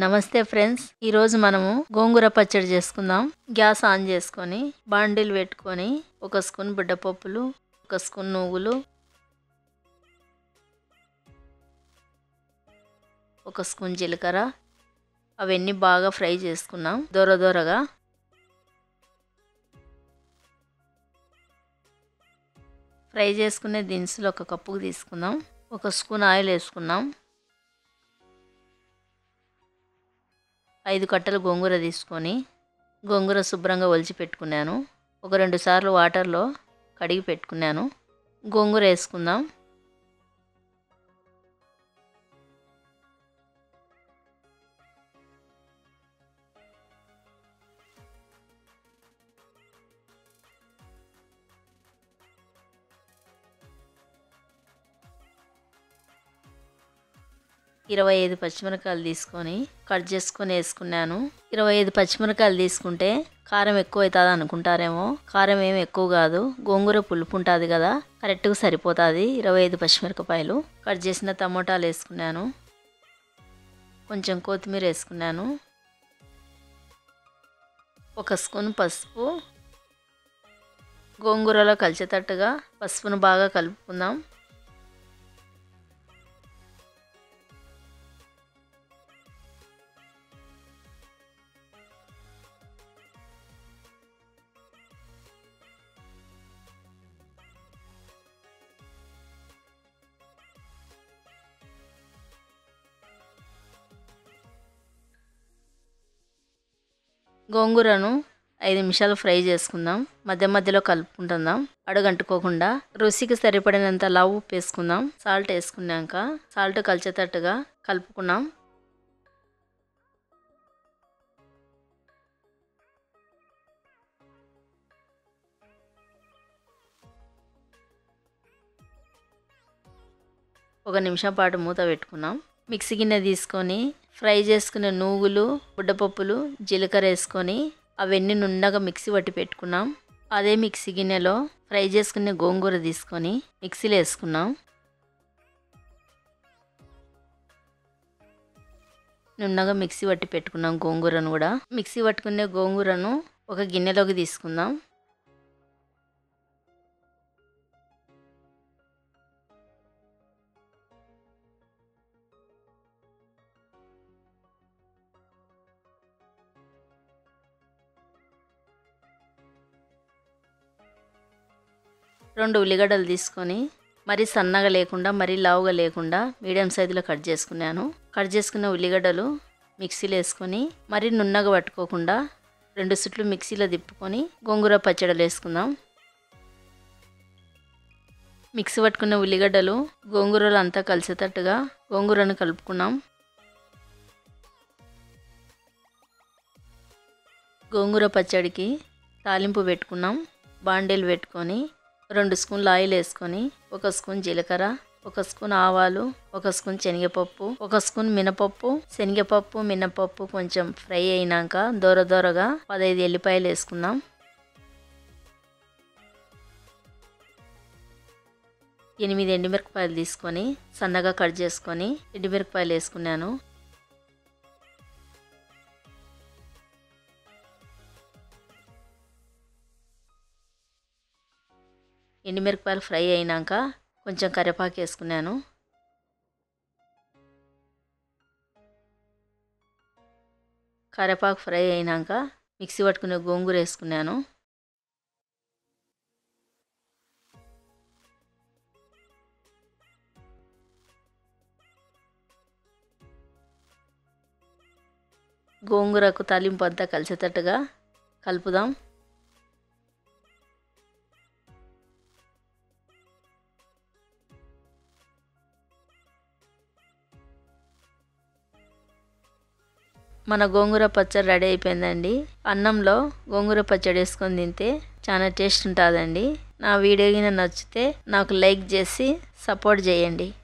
నమస్తే ఫ్రెండ్స్, ఈరోజు మనము గోంగూర పచ్చడి చేసుకుందాం. గ్యాస్ ఆన్ చేసుకొని బాండిల్ పెట్టుకొని ఒక స్పూన్ బిడ్డపప్పులు, ఒక స్పూన్ నువ్వులు, ఒక స్పూన్ జీలకర్ర అవన్నీ బాగా ఫ్రై చేసుకున్నాం. దొరదొరగా ఫ్రై చేసుకునే దినుసులు ఒక కప్పుకు తీసుకుందాం. ఒక స్పూన్ ఆయిల్ వేసుకున్నాం. 5 కట్టలు గోంగూర తీసుకొని గోంగూర శుభ్రంగా ఒలిచి పెట్టుకున్నాను. ఒక 2 సార్లు వాటర్లో కడిగి పెట్టుకున్నాను. గోంగూర వేసుకుందాం. ఇరవై 25 పచ్చిమిరపకాయలు తీసుకొని కట్ చేసుకొని వేసుకున్నాను. 25 పచ్చిమిరపకాయలు తీసుకుంటే కారం ఎక్కువ అవుతుంది అనుకుంటారేమో. కారం ఏమి ఎక్కువ కాదు, గోంగూర పులుపు ఉంటుంది కదా, కరెక్ట్గా సరిపోతుంది. 25 పచ్చిమిరపకాయలు. కట్ చేసిన టమోటాలు వేసుకున్నాను. కొంచెం కొత్తిమీర వేసుకున్నాను. ఒక స్పూన్ పసుపు. గోంగూరలో కలిసేటట్టుగా పసుపును బాగా కలుపుకుందాం. గోంగూరను 5 నిమిషాలు ఫ్రై చేసుకుందాం. మధ్య మధ్యలో కలుపుకుంటుందాం అడుగంటుకోకుండా. రుచికి సరిపడినంత ఉప్పు వేసుకుందాం. సాల్ట్ వేసుకున్నాక సాల్ట్ కలిసేటట్టుగా కలుపుకున్నాం. ఒక నిమిషం పాటు మూత పెట్టుకున్నాం. మిక్సీ గిన్నె తీసుకొని ఫ్రై చేసుకునే నువ్వులు, బుడ్డపప్పులు, జీలకర్ర వేసుకొని అవన్నీ నుండగా మిక్సీ పట్టి పెట్టుకున్నాం. అదే మిక్సీ గిన్నెలో ఫ్రై చేసుకునే గోంగూర తీసుకొని మిక్సీలో వేసుకున్నాం. నుండగా మిక్సీ పట్టి పెట్టుకున్నాం గోంగూరను కూడా. మిక్సీ పట్టుకునే గోంగూరను ఒక గిన్నెలోకి తీసుకుందాం. రెండు ఉల్లిగడ్డలు తీసుకొని మరీ సన్నగా లేకుండా మరీ లావుగా లేకుండా మీడియం సైజులో కట్ చేసుకున్నాను. కట్ చేసుకున్న ఉల్లిగడ్డలు మిక్సీలో వేసుకొని మరీ నున్నగా పట్టుకోకుండా 2 సుట్లు మిక్సీలో తిప్పుకొని గోంగూర పచ్చడిలో వేసుకుందాం. మిక్సీ పట్టుకున్న ఉల్లిగడ్డలు గోంగూరలో అంతా కలిసేటట్టుగా గోంగూరను కలుపుకున్నాం. గోంగూర పచ్చడికి తాలింపు పెట్టుకున్నాం. బాండీలు పెట్టుకొని 2 స్పూన్లు ఆయిల్ వేసుకొని ఒక స్పూన్ జీలకర్ర, ఒక స్పూన్ ఆవాలు, ఒక స్పూన్ శనగపప్పు, ఒక స్పూన్ మినపప్పు. శనగపప్పు మినపప్పు కొంచెం ఫ్రై అయినాక దోరగా 15 ఎల్లిపాయలు వేసుకుందాం. 8 ఎండుమిరపకాయలు తీసుకొని సన్నగా కట్ చేసుకొని ఎండుమిరపకాయలు వేసుకున్నాను. ఎండుమిరపకాయలు ఫ్రై అయినాక కొంచెం కరివేపాకు వేసుకున్నాను. కరివేపాకు ఫ్రై అయినాక మిక్సీ పట్టుకునే గోంగూర వేసుకున్నాను. గోంగూరకు తాలింపు అంతా కలిసేటట్టుగా కలుపుదాం. మన గోంగూర పచ్చడి రెడీ అయిపోయిందండి. అన్నంలో గోంగూర పచ్చడి వేసుకొని తింటే చాలా టేస్ట్ ఉంటుందండి. నా వీడియో నచ్చితే నాకు లైక్ చేసి సపోర్ట్ చేయండి.